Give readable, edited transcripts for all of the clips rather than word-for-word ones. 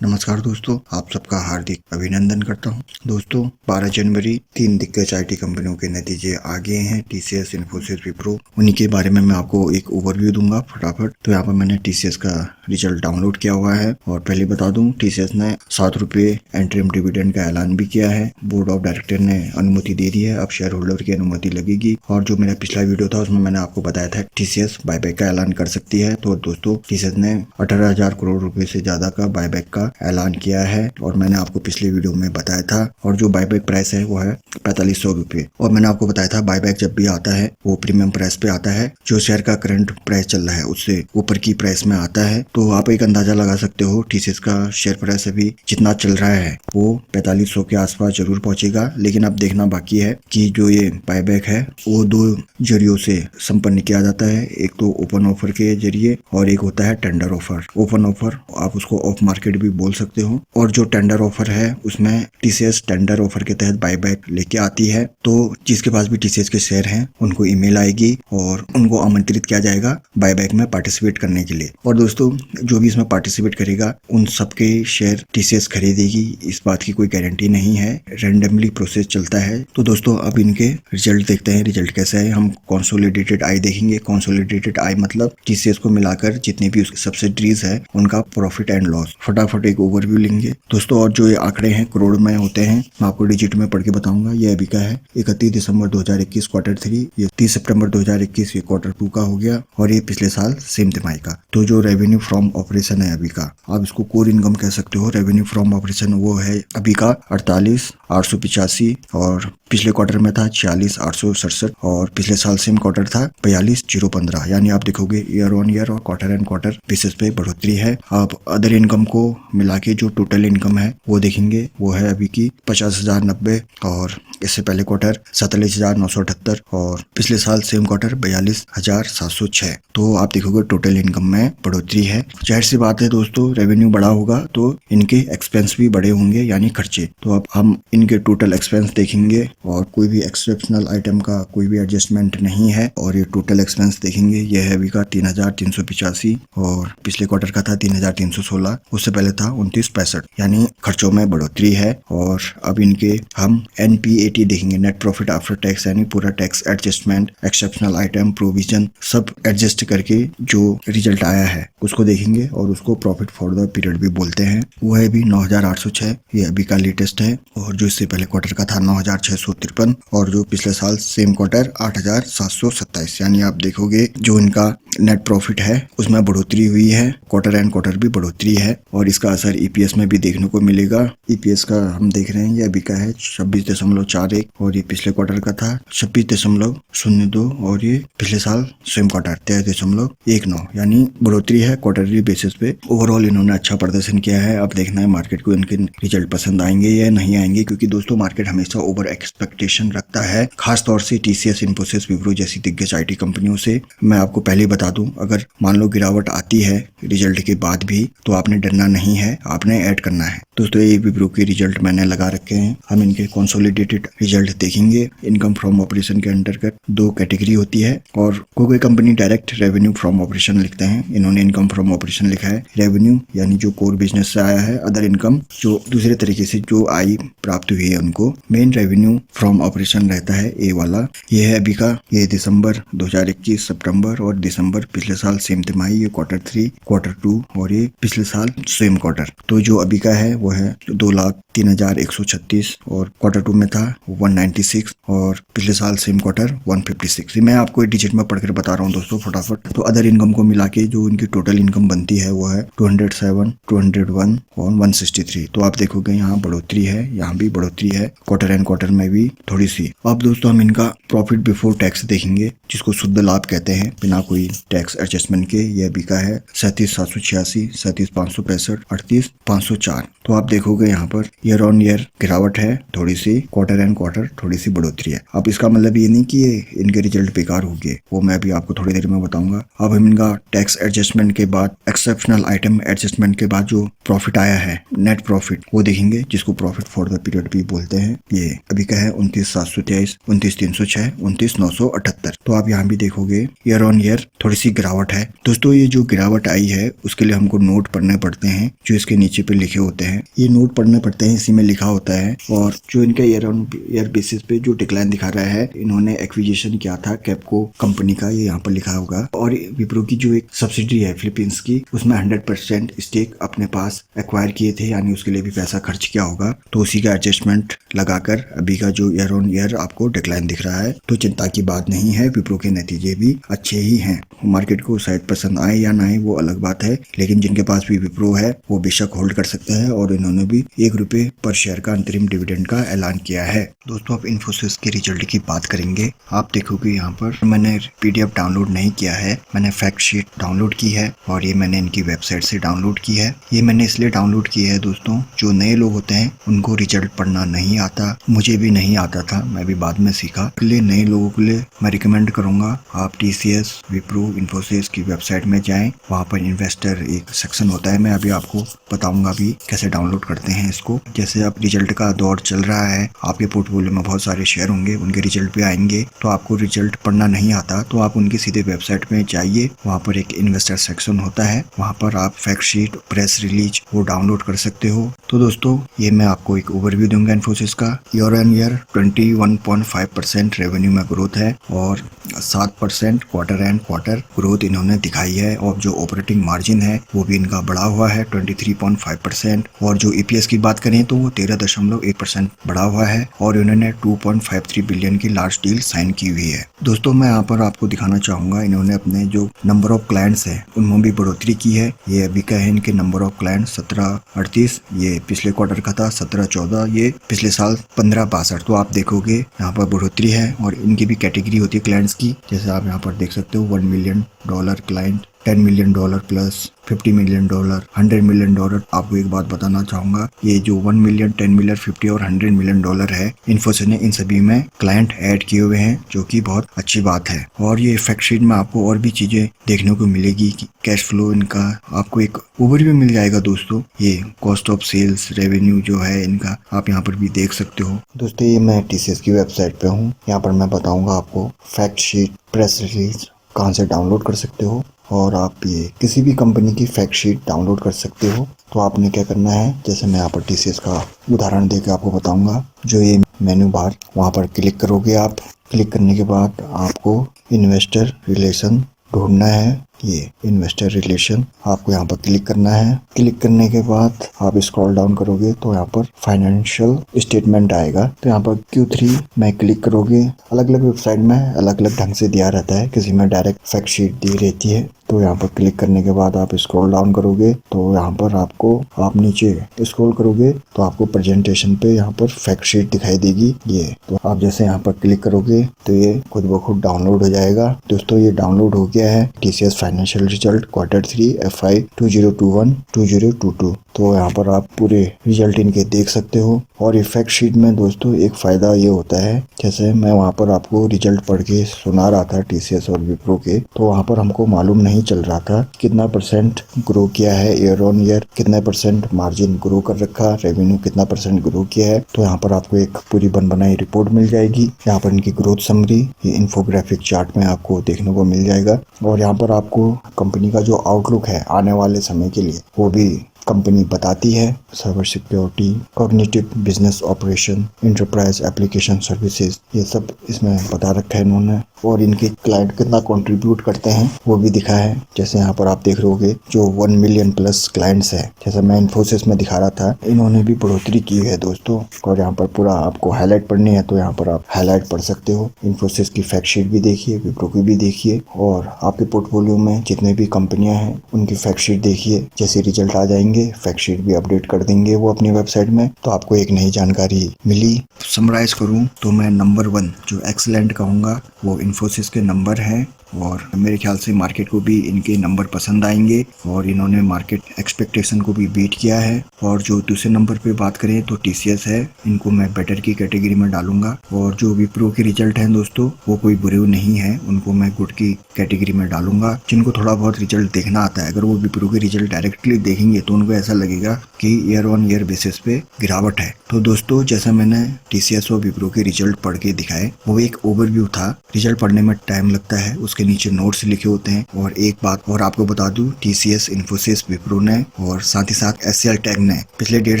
नमस्कार दोस्तों, आप सबका हार्दिक अभिनंदन करता हूं। दोस्तों 12 जनवरी 3 दिग्गज आईटी कंपनियों के नतीजे आ गए हैं, टीसीएस, इन्फोसिस, विप्रो। उन्हीं के बारे में मैं आपको एक ओवरव्यू दूंगा फटाफट। तो यहाँ पर मैंने टीसीएस का रिजल्ट डाउनलोड किया हुआ है और पहले बता दूं, टीसीएस ने 7 रुपये एंट्रीम डिविडेंड का ऐलान भी किया है। बोर्ड ऑफ डायरेक्टर ने अनुमति दे दी है, अब शेयर होल्डर की अनुमति लगेगी। और जो मेरा पिछला वीडियो था उसमें मैंने आपको बताया था टीसीएस बायबैक का ऐलान कर सकती है। तो दोस्तों टीसीएस ने 18,000 करोड़ रुपए से ज्यादा का बायबैक का ऐलान किया है और मैंने आपको पिछले वीडियो में बताया था। और जो बायबैक प्राइस है वो है 4500 रुपये। और मैंने आपको बताया था बायबैक जब भी आता है वो प्रीमियम प्राइस पे आता है, जो शेयर का करंट प्राइस चल रहा है उससे ऊपर की प्राइस में आता है। तो आप एक अंदाजा लगा सकते हो टीसीएस का शेयर प्राइस अभी जितना चल रहा है वो 4500 के आसपास जरूर पहुंचेगा। लेकिन अब देखना बाकी है कि जो ये बायबैक है वो 2 जरियों से संपन्न किया जाता है। एक तो ओपन ऑफर के जरिए और एक होता है टेंडर ऑफर। ओपन ऑफर आप उसको ऑफ मार्केट भी बोल सकते हो, और जो टेंडर ऑफर है उसमें टीसीएस टेंडर ऑफर के तहत बायबैक लेके आती है। तो जिसके पास भी टीसीएस के शेयर हैं उनको ईमेल आएगी और उनको आमंत्रित किया जाएगा बायबैक में पार्टिसिपेट करने के लिए। और दोस्तों जो भी इसमें पार्टिसिपेट करेगा उन सबके शेयर टीसीएस खरीदेगी, इस बात की कोई गारंटी नहीं है, रैंडमली प्रोसेस चलता है। तो दोस्तों अब इनके रिजल्ट देखते हैं, रिजल्ट कैसा है। हम कंसोलिडेटेड आई देखेंगे। कंसोलिडेटेड आई मतलब टीसीएस को मिलाकर जितने भी उसके सब्सिडरीज है उनका प्रॉफिट एंड लॉस। फटाफट एक ओवरव्यू लेंगे दोस्तों। और जो ये आंकड़े हैं करोड़ में होते हैं, मैं आपको डिजिट में पढ़ के बताऊंगा। ये अभी का है 31 दिसंबर 2021 क्वार्टर 3, ये 30 सितंबर 2021 ये क्वार्टर 2 का हो गया, और ये पिछले साल सेम तिमाही का। तो जो रेवेन्यू फ्रॉम ऑपरेशन है अभी का, आप इसको कोर इनकम कह सकते हो। रेवेन्यू फ्रॉम ऑपरेशन वो है अभी का 48,885 और पिछले क्वार्टर में था 46,867 और पिछले साल सेम क्वार्टर था 42,015। यानी आप देखोगे ईयर ऑन ईयर और क्वार्टर एंड क्वार्टर बेसिस पे बढ़ोतरी है। आप अदर इनकम को मिला के जो टोटल इनकम है वो देखेंगे, वो है अभी की 50,090 और इससे पहले क्वार्टर 47,978 और पिछले साल सेम क्वार्टर 42,706। तो आप देखोगे टोटल इनकम में बढ़ोतरी है। जाहिर सी बात है दोस्तों, रेवेन्यू बढ़ा होगा तो इनके एक्सपेंस भी बढ़े होंगे, यानी खर्चे। तो अब हम इनके टोटल एक्सपेंस देखेंगे और कोई भी एक्सेप्शनल आइटम का कोई भी एडजस्टमेंट नहीं है। और ये टोटल एक्सपेंस देखेंगे, ये है अभी का 3,385 और पिछले क्वार्टर का था 3,316, उससे पहले था 29,65। यानी खर्चों में बढ़ोतरी है। और अब इनके हम एनपीएटी देखेंगे, नेट प्रॉफिट आफ्टर टैक्स, यानी पूरा tax adjustment, exceptional item, provision सब एडजस्ट करके जो रिजल्ट आया है उसको देखेंगे और उसको प्रॉफिट फॉर द पीरियड भी बोलते हैं। वो है भी 9,806, ये अभी का लेटेस्ट है। और जो इससे पहले क्वार्टर का था 9,653 और जो पिछले साल सेम क्वार्टर 8,727। यानी आप देखोगे जो इनका नेट प्रॉफिट है उसमें बढ़ोतरी हुई है, क्वार्टर एंड क्वार्टर भी बढ़ोतरी है। और इसका असर ईपीएस में भी देखने को मिलेगा। ईपीएस का हम देख रहे हैं, ये अभी का है 26.41 और ये पिछले क्वार्टर का था 26.02 और ये पिछले साल सेम क्वार्टर 23.19। यानी बढ़ोतरी है क्वार्टरली बेसिस पे। ओवरऑल इन्होंने अच्छा प्रदर्शन किया है। अब देखना है मार्केट को इनके रिजल्ट पसंद आएंगे या नहीं आएंगे, क्योंकि दोस्तों मार्केट हमेशा ओवर एक्सपेक्टेशन रखता है, खासतौर से टीसीएस, इन्फोसिस, विप्रो जैसी दिग्गज आईटी कंपनियों से। मैं आपको पहले बता दूं, अगर मान लो गिरावट आती है रिजल्ट के बाद भी तो आपने डरना नहीं है, आपने ऐड करना है। दोस्तों ये विप्रो के रिजल्ट मैंने लगा रखे हैं। हम इनके कंसोलिडेटेड रिजल्ट देखेंगे। इनकम फ्रॉम ऑपरेशन के अंतर्गत 2 कैटेगरी होती है और कोई company direct revenue from operation लिखते हैं, इन्होंने इनकम फ्रॉम ऑपरेशन लिखा है। रेवेन्यू यानी जो कोर बिजनेस से आया है, अदर इनकम जो दूसरे तरीके से जो आई प्राप्त हुई है उनको। मेन रेवेन्यू फ्रॉम ऑपरेशन रहता है ए वाला। ये है अभी का, ये दिसंबर 2021, सितंबर और दिसंबर पिछले साल सेम तिमाही, ये क्वार्टर 3, क्वार्टर 2 और ये पिछले साल सेम क्वार्टर। तो जो अभी का है वो है 2,03,136 और क्वार्टर 2 में था 196 और पिछले साल सेम क्वार्टर 156। मैं आपको डिजिट में पढ़कर बता रहा हूँ दोस्तों फटाफट। तो अदर इनकम को मिला के जो इनकी टोटल इनकम बनती है वो है 207, 201 और 163। तो आप देखोगे यहाँ बढ़ोतरी है, यहाँ भी बढ़ोतरी है, क्वार्टर एंड क्वार्टर में भी थोड़ी सी। अब दोस्तों हम इनका प्रॉफिट बिफोर टैक्स देखेंगे, जिसको शुद्ध लाभ कहते हैं बिना कोई टैक्स एडजस्टमेंट के। ये अभी का है 37,786, 37,565, 38,504। तो आप देखोगे यहाँ पर ईयर ऑन ईयर गिरावट है, थोड़ी सी क्वार्टर एंड क्वार्टर थोड़ी सी बढ़ोतरी है। अब इसका मतलब ये नहीं कि ये इनके रिजल्ट बेकार हो गए, वो मैं अभी आपको थोड़ी देर में बताऊंगा। अब हम इनका टैक्स एडजस्टमेंट के बाद, एक्सेप्शनल आइटम एडजस्टमेंट के बाद जो प्रॉफिट आया है, नेट प्रॉफिट, वो देखेंगे, जिसको प्रॉफिट फॉर द पीरियड भी बोलते हैं। ये अभी का है 29,723, 29,306, 29,978। तो आप यहाँ भी देखोगे ईयर ऑन ईयर थोड़ी सी गिरावट है। दोस्तों ये जो गिरावट आई है उसके लिए हमको नोट पढ़ने पड़ते हैं जो इसके नीचे पे लिखे होते हैं। ये नोट पढ़ने पड़ते हैं, इसी में लिखा होता है। और जो इनका ईयर ऑन ईयर बेसिस पे जो डिक्लाइन दिखा रहा है, इन्होंने एक्विजिशन किया था कैपको कंपनी का, ये यहाँ पर लिखा होगा। और विप्रो की जो एक सब्सिडी है फिलीपींस की, उसमें 100% स्टेक अपने पास एक्वायर किए थे, यानी उसके लिए भी पैसा खर्च किया होगा। तो उसी का एडजस्टमेंट लगाकर अभी का जो ईयर ऑन ईयर आपको डिक्लाइन दिख रहा है। तो चिंता की बात नहीं है, विप्रो के नतीजे भी अच्छे ही हैं। मार्केट को शायद पसंद आए या ना आए वो अलग बात है, लेकिन जिनके पास भी विप्रो है वो बेशक होल्ड कर सकते हैं। और इन्होंने भी ₹1 पर शेयर का अंतरिम डिविडेंड का ऐलान किया है। दोस्तों अब इन्फोसिस के रिजल्ट की बात करेंगे। आप देखोगे यहाँ पर मैंने PDF डाउनलोड नहीं किया है, मैंने फैक्ट शीट डाउनलोड की है और ये मैंने इनकी वेबसाइट से डाउनलोड की है। ये मैंने इसलिए डाउनलोड की है दोस्तों, जो नए लोग होते हैं उनको रिजल्ट पढ़ना नहीं आता, मुझे भी नहीं आता था, मैं भी बाद में सीखा। इसलिए नए लोगों के लिए मैं रिकमेंड करूंगा आप TCS, विप्रो, इन्फोसिस की वेबसाइट में जाएं। वहाँ पर इन्वेस्टर एक सेक्शन होता है, मैं अभी आपको बताऊंगा भी कैसे डाउनलोड करते हैं इसको। जैसे अब रिजल्ट का दौर चल रहा है, आपके पोर्टफोलियो में बहुत सारे शेयर होंगे, उनके रिजल्ट भी आएंगे, तो आपको रिजल्ट पढ़ना नहीं आता तो आप उनकी सीधे वेबसाइट में जाइए। वहाँ पर एक इन्वेस्टर सेक्शन होता है, वहाँ पर आप फैक्ट शीट, प्रेस रिलीज वो डाउनलोड कर सकते हो। तो दोस्तों ये मैं आपको एक ओवरव्यू दूंगा इन्फोसिस का। ईयर ऑन ईयर 21.5% रेवेन्यू में ग्रोथ है और 7% क्वार्टर एंड क्वार्टर ग्रोथ इन्होंने दिखाई है। और जो ऑपरेटिंग मार्जिन है वो भी इनका बढ़ा हुआ है 23.5%। और जो EPS की बात करें तो वो 13.1% बढ़ा हुआ है और इन्होंने 2.53 बिलियन की लार्ज डील साइन की हुई है। दोस्तों मैं यहाँ पर आपको दिखाना चाहूंगा, इन्होंने अपने जो नंबर ऑफ क्लाइंट्स है उनमें भी बढ़ोतरी की है। ये अभी का है इनके नंबर ऑफ क्लाइंट 1738, ये पिछले क्वार्टर का था 1714, ये पिछले साल 1562। तो आप देखोगे यहाँ पर बढ़ोतरी है। और इनकी भी कैटेगरी होती है क्लाइंट्स की, जैसे आप यहाँ पर देख सकते हो $1 million client, $10 million plus, $50 million, $100 million. आपको एक बात बताना चाहूंगा, ये जो 1 मिलियन, 10 मिलियन, 50 और $100 मिलियन है, इन्फोसिस ने इन सभी में क्लाइंट ऐड किए हुए हैं, जो कि बहुत अच्छी बात है। और ये फैक्ट शीट में आपको और भी चीजें देखने को मिलेगी कि कैश फ्लो इनका आपको एक ओवरव्यू मिल जाएगा दोस्तों। ये कॉस्ट ऑफ सेल्स, रेवेन्यू जो है इनका आप यहाँ पर भी देख सकते हो। दोस्तों ये मैं TCS की वेबसाइट पे हूँ, यहाँ पर मैं बताऊंगा आपको फैक्ट शीट, प्रेस रिलीज कहाँ से डाउनलोड कर सकते हो। और आप ये किसी भी कंपनी की फैक्ट शीट डाउनलोड कर सकते हो। तो आपने क्या करना है, जैसे मैं यहाँ पर TCS का उदाहरण देकर आपको बताऊंगा। जो ये मेन्यू बार, वहाँ पर क्लिक करोगे आप। क्लिक करने के बाद आपको इन्वेस्टर रिलेशन ढूंढना है। ये इन्वेस्टर रिलेशन आपको यहाँ पर क्लिक करना है। क्लिक करने के बाद आप स्क्रॉल डाउन करोगे तो यहाँ पर फाइनेंशियल स्टेटमेंट आएगा। तो यहाँ पर Q3 में क्लिक करोगे। अलग अलग वेबसाइट में अलग अलग ढंग से दिया रहता है, किसी में डायरेक्ट फैक्ट शीट दी रहती है। तो यहाँ पर क्लिक करने के बाद आप स्क्रॉल डाउन करोगे तो यहाँ पर आपको, आप नीचे स्क्रॉल करोगे तो आपको प्रेजेंटेशन पे यहाँ पर फैक्ट शीट दिखाई देगी। ये तो आप जैसे यहाँ पर क्लिक करोगे तो ये खुद ब खुद डाउनलोड हो जाएगा। दोस्तों ये डाउनलोड हो गया है, TCS financial result Q3 FY 2021-2022। तो यहाँ पर आप पूरे रिजल्ट इनके देख सकते हो। और ये फैक्ट शीट में दोस्तों एक फायदा ये होता है, जैसे मैं वहाँ पर आपको रिजल्ट पढ़ के सुना रहा था TCS और विप्रो के, तो वहाँ पर हमको मालूम नहीं चल रहा था कितना % ग्रो किया है ईयर ऑन ईयर, कितना % मार्जिन ग्रो कर रखा, रेवेन्यू कितना % ग्रो किया है। तो यहाँ पर आपको एक पूरी बन बनाई रिपोर्ट मिल जाएगी। यहाँ पर इनकी ग्रोथ समरी ये इन्फोग्राफिक चार्ट में आपको देखने को मिल जाएगा। और यहाँ पर आपको कंपनी का जो आउटलुक है आने वाले समय के लिए वो भी कंपनी बताती है। Cyber security, cognitive business operation, enterprise application services, ये सब इसमें बता रखा है इन्होंने। और इनके क्लाइंट कितना कंट्रीब्यूट करते हैं वो भी दिखा है। जैसे यहाँ पर आप देख रहोगे जो 1 मिलियन प्लस क्लाइंट्स है, जैसा मैं इन्फोसिस में दिखा रहा था, इन्होंने भी बढ़ोतरी की है दोस्तों। और यहाँ पर पूरा आपको हाईलाइट पढ़नी है तो यहाँ पर आप हाईलाइट पढ़ सकते हो। इन्फोसिस की फैक्ट शीट भी देखिए, विप्रो की भी देखिए, और आपके पोर्टफोलियो में जितने भी कंपनियां हैं उनकी फैक्ट शीट देखिए। जैसे रिजल्ट आ जाएंगे फैक्ट शीट भी अपडेट कर देंगे वो अपनी वेबसाइट में, तो आपको एक नई जानकारी मिली। समराइज करूं तो मैं नंबर 1 जो एक्सीलेंट कहूंगा वो इन्फोसिस के नंबर है और मेरे ख्याल से मार्केट को भी इनके नंबर पसंद आएंगे और इन्होंने मार्केट एक्सपेक्टेशन को भी बीट किया है। और जो दूसरे नंबर पे बात करें तो TCS है, इनको मैं बेटर की कैटेगरी में डालूंगा। और जो विप्रो के रिजल्ट हैं दोस्तों वो कोई बुरे नहीं है, उनको मैं गुड की कैटेगरी में डालूंगा। जिनको थोड़ा बहुत रिजल्ट देखना आता है, अगर वो विप्रो के रिजल्ट डायरेक्टली देखेंगे तो उनको ऐसा लगेगा कि ईयर ऑन ईयर बेसिस पे गिरावट है। तो दोस्तों जैसा मैंने TCS और विप्रो के रिजल्ट पढ़ के दिखाए वो एक ओवरव्यू था। रिजल्ट पढ़ने में टाइम लगता है, उसके नीचे नोट्स लिखे होते हैं। और एक बात और आपको बता दूं, TCS, इन्फोसिस, विप्रो ने और साथ ही साथ SCL टेक ने पिछले 1.5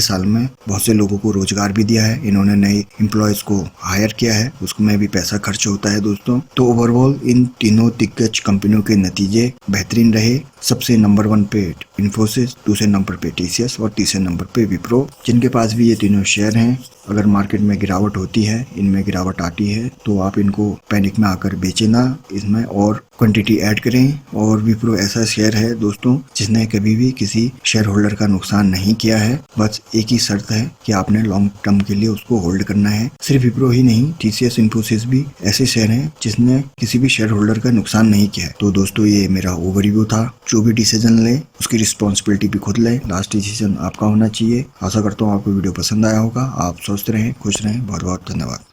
साल में बहुत से लोगों को रोजगार भी दिया है। इन्होंने नए एम्प्लॉयज को हायर किया है, उसमें भी पैसा खर्च होता है दोस्तों। तो ओवरऑल इन तीनों दिग्गज कंपनियों के नतीजे बेहतरीन रहे। सबसे नंबर 1 पे इन्फोसिस, दूसरे नंबर पे TCS और तीसरे नंबर पे विप्रो, जिनके पास भी ये तीनों शेयर हैं। अगर मार्केट में गिरावट होती है, इनमें गिरावट आती है तो आप इनको पैनिक में आकर बेचे ना, इसमें और क्वांटिटी ऐड करें। और विप्रो ऐसा शेयर है दोस्तों जिसने कभी भी किसी शेयर होल्डर का नुकसान नहीं किया है। बस एक ही शर्त है कि आपने लॉन्ग टर्म के लिए उसको होल्ड करना है। सिर्फ विप्रो ही नहीं, TCS, इन्फोसिस भी ऐसे शेयर हैं जिसने किसी भी शेयर होल्डर का नुकसान नहीं किया है। तो दोस्तों ये मेरा ओवरव्यू था। जो भी डिसीजन ले उसकी रिस्पॉन्सिबिलिटी भी खुद ले, लास्ट डिसीजन आपका होना चाहिए। आशा करता हूँ आपको वीडियो पसंद आया होगा। आप स्वस्थ रहें, खुश रहें। बहुत बहुत धन्यवाद।